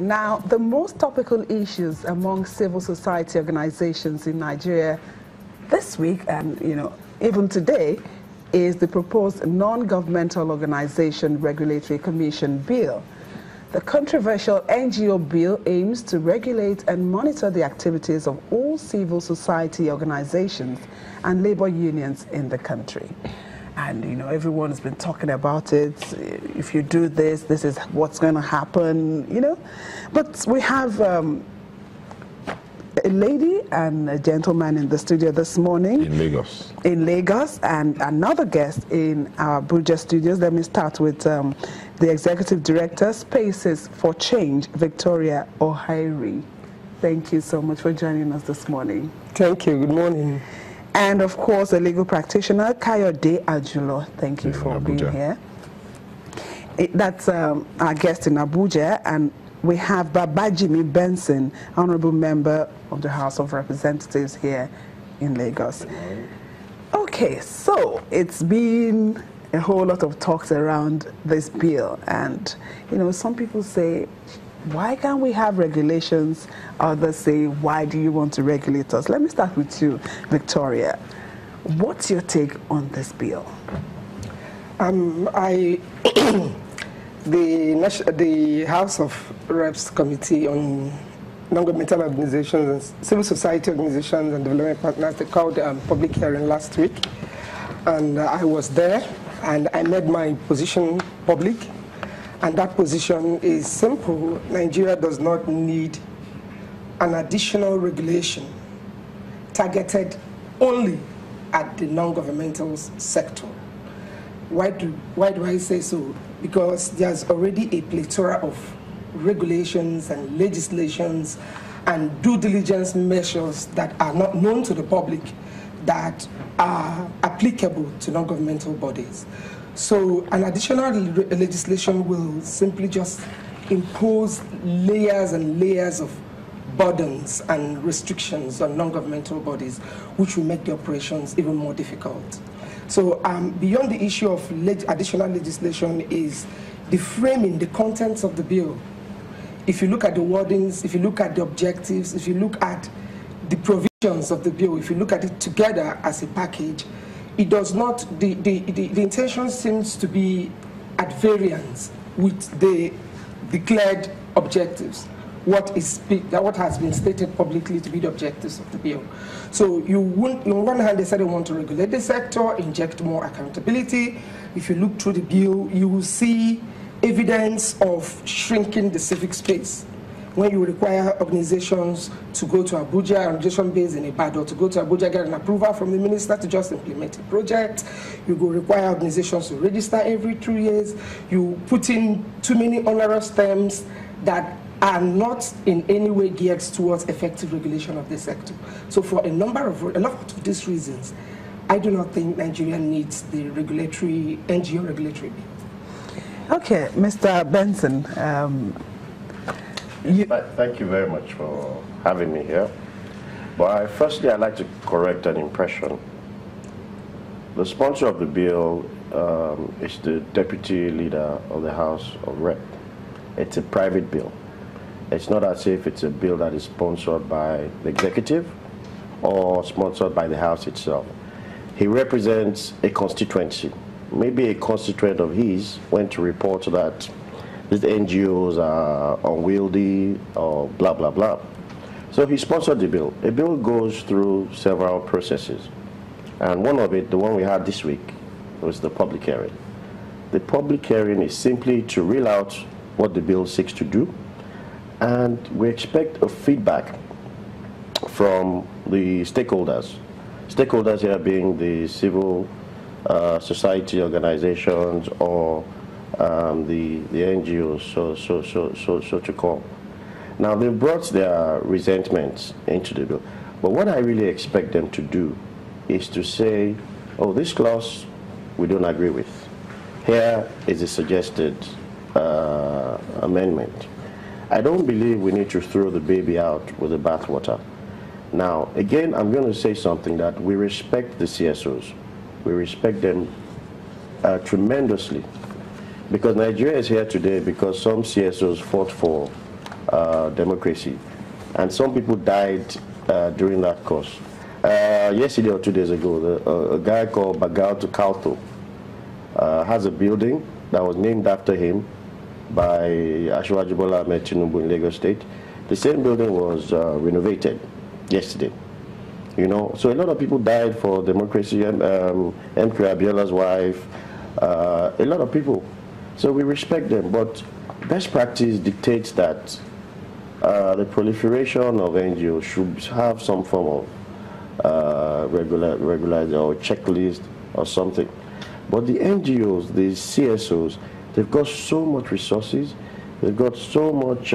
Now, the most topical issues among civil society organizations in Nigeria this week and, even today is the proposed non-governmental organization regulatory commission bill. The controversial NGO bill aims to regulate and monitor the activities of all civil society organizations and labor unions in the country. And, everyone has been talking about it. If you do this, this is what's going to happen, But we have a lady and a gentleman in the studio this morning. In Lagos. In Lagos, and another guest in our Abuja studios. Let me start with the Executive Director, Spaces for Change, Victoria Ohairi. Thank you so much for joining us this morning. Thank you. Good morning. And of course, a legal practitioner, Kayode Ajulo. Thank you for being here. That's our guest in Abuja, and we have Babajimi Benson, Honorable Member of the House of Representatives here in Lagos. Okay, so it's been a whole lot of talks around this bill, and some people say, why can't we have regulations? Others say, why do you want to regulate us? Let me start with you, Victoria. What's your take on this bill? The House of Reps Committee on Non-Governmental Organizations and Civil Society Organizations and Development Partners, they called a public hearing last week, and I was there, and I made my position public. And that position is simple. Nigeria does not need an additional regulation targeted only at the non-governmental sector. Why do I say so? Because there's already a plethora of regulations and legislations and due diligence measures that are not known to the public that are applicable to non-governmental bodies. So an additional legislation will simply just impose layers and layers of burdens and restrictions on non-governmental bodies, which will make the operations even more difficult. So beyond the issue of additional legislation is the framing, the contents of the bill. If you look at the wordings, if you look at the objectives, if you look at the provisions of the bill, if you look at it together as a package, it does not, the intention seems to be at variance with the declared objectives, what has been stated publicly to be the objectives of the bill. So on one hand, they said they want to regulate the sector, inject more accountability. If you look through the bill, you will see evidence of shrinking the civic space. When you require organizations to go to Abuja, an organization based in Ibadan, to go to Abuja, get an approval from the minister to just implement a project. You go require organizations to register every 2 years. You put in too many onerous terms that are not in any way geared towards effective regulation of the sector. So for a lot of these reasons, I do not think Nigeria needs the NGO regulatory bill. Okay, Mr. Benson. Thank you very much for having me here. But firstly, I'd like to correct an impression. The sponsor of the bill is the deputy leader of the House of Rep. It's a private bill. It's not as if it's a bill that is sponsored by the executive or sponsored by the House itself. He represents a constituency. Maybe a constituent of his went to report that these NGOs are unwieldy or blah, blah, blah. So he sponsored the bill. A bill goes through several processes. And one of it, the one we had this week, was the public hearing. The public hearing is simply to reel out what the bill seeks to do. And we expect a feedback from the stakeholders. Stakeholders here being the civil society organizations or the NGOs, so to call. Now, they've brought their resentments into the bill. But what I really expect them to do is to say, oh, this clause we don't agree with. Here is a suggested amendment. I don't believe we need to throw the baby out with the bathwater. Now, again, I'm going to say something that we respect the CSOs. We respect them tremendously. Because Nigeria is here today because some CSOs fought for democracy. And some people died during that course. Yesterday or 2 days ago, a guy called Bagautu Kalto has a building that was named after him by Asiwaju Bola Ahmed Tinubu in Lagos State. The same building was renovated yesterday. You know, so a lot of people died for democracy. MK Abiola's wife, a lot of people. So we respect them, but best practice dictates that the proliferation of NGOs should have some form of regular or checklist or something. But the NGOs, the CSOs, they've got so much resources, they've got so much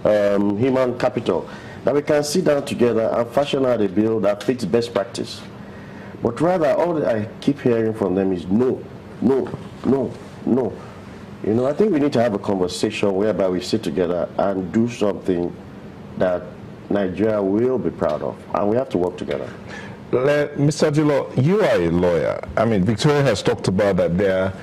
human capital that we can sit down together and fashion out a bill that fits best practice. But rather, all that I keep hearing from them is no, no, no, no. You know, I think we need to have a conversation whereby we sit together and do something that Nigeria will be proud of, and we have to work together. Mr. Dilo, you are a lawyer. I mean, Victoria has talked about that there are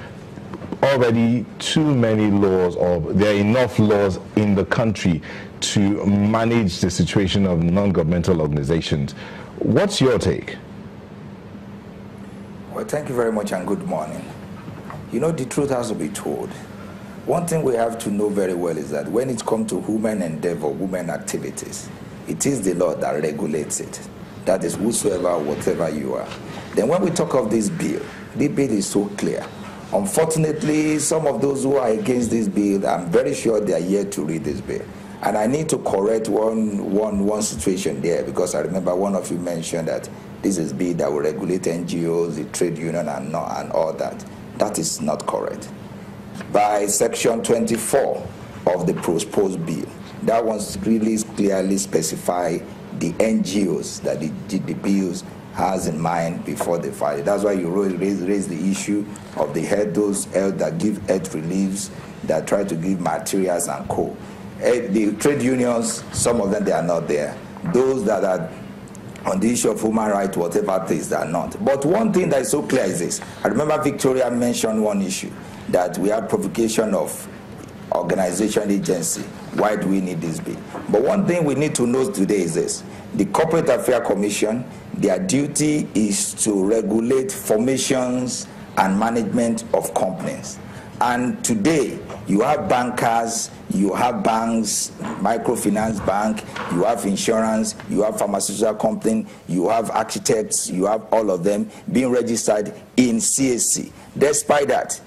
already too many laws, or there are enough laws in the country to manage the situation of non-governmental organizations. What's your take? Well, thank you very much and good morning. You know, the truth has to be told. One thing we have to know very well is that when it comes to human endeavor, human activities, it is the law that regulates it. That is whosoever, whatever you are. Then when we talk of this bill, the bill is so clear. Unfortunately, some of those who are against this bill, I'm very sure they are yet to read this bill. And I need to correct one situation there, because I remember one of you mentioned that this is bill that will regulate NGOs, the trade union, and all that. That is not correct. By section 24 of the proposed bill, that one's really clearly specify the NGOs that the bills has in mind before they file it. That's why you raise the issue of those health that give health reliefs, that try to give materials and co. The trade unions, some of them, they are not there. Those that are on the issue of human rights, whatever things, they are not. But one thing that is so clear is this. I remember Victoria mentioned one issue, that we have provocation of organization agency. Why do we need this bill? But one thing we need to know today is this. The Corporate Affairs Commission, their duty is to regulate formations and management of companies. And today, you have bankers, you have banks, microfinance bank, you have insurance, you have pharmaceutical company, you have architects, you have all of them being registered in CAC. Despite that,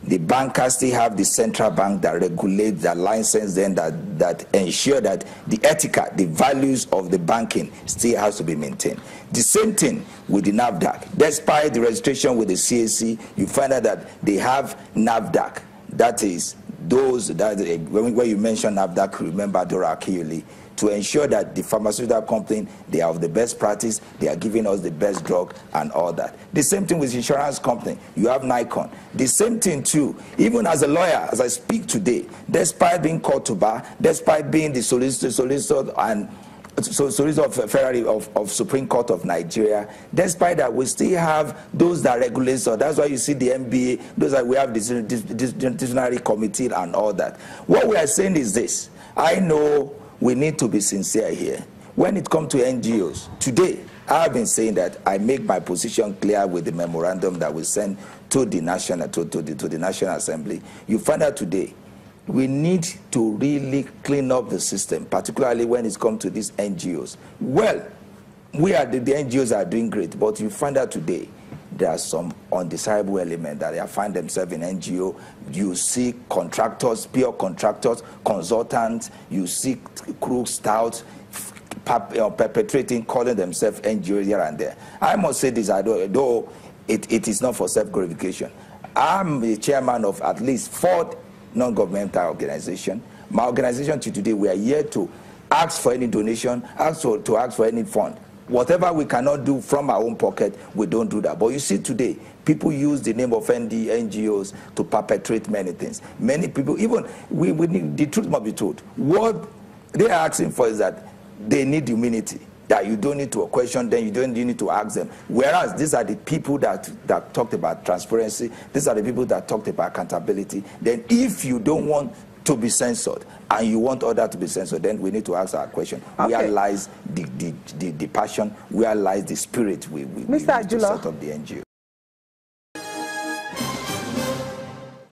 the bankers still have the central bank that regulates, that license them, that ensure that the ethical, the values of the banking still has to be maintained. The same thing with the NAFDAC. Despite the registration with the CAC, you find out that they have NAFDAC. That is those that, when you mention NAFDAC, remember Dora Akiyoli, to ensure that the pharmaceutical company, they are of the best practice, they are giving us the best drug and all that. The same thing with insurance company. You have Nikon. The same thing too, even as a lawyer, as I speak today, despite being called to bar, despite being the solicitor and solicitor of Ferrari of Supreme Court of Nigeria, despite that, we still have those that regulate. So that's why you see the MBA, those that we have this disciplinary committee and all that. What we are saying is this. I know we need to be sincere here. When it comes to NGOs, today, I have been saying that I make my position clear with the memorandum that we send to the National Assembly. You find out today, we need to really clean up the system, particularly when it comes to these NGOs. Well, the NGOs are doing great, but you find out today, there are some undesirable elements that they find themselves in NGO. You see contractors, pure contractors, consultants, you see crooks, touts, perpetrating, calling themselves NGOs here and there. I must say this, though it is not for self-glorification. I'm the chairman of at least 4 non-governmental organizations. My organization to today, we are here to ask for any donation, to ask for any fund. Whatever we cannot do from our own pocket, we don't do that. But you see today, people use the name of NGOs to perpetrate many things. Many people, even, we need, the truth must be told. What they are asking for is that they need immunity, that you don't need to question them, you need to ask them. Whereas these are the people that talked about transparency, these are the people that talked about accountability. Then if you don't want to be censored, and you want others to be censored, then we need to ask our question. Okay. Where lies the passion? Where lies the spirit we Mr. to set up the NGO?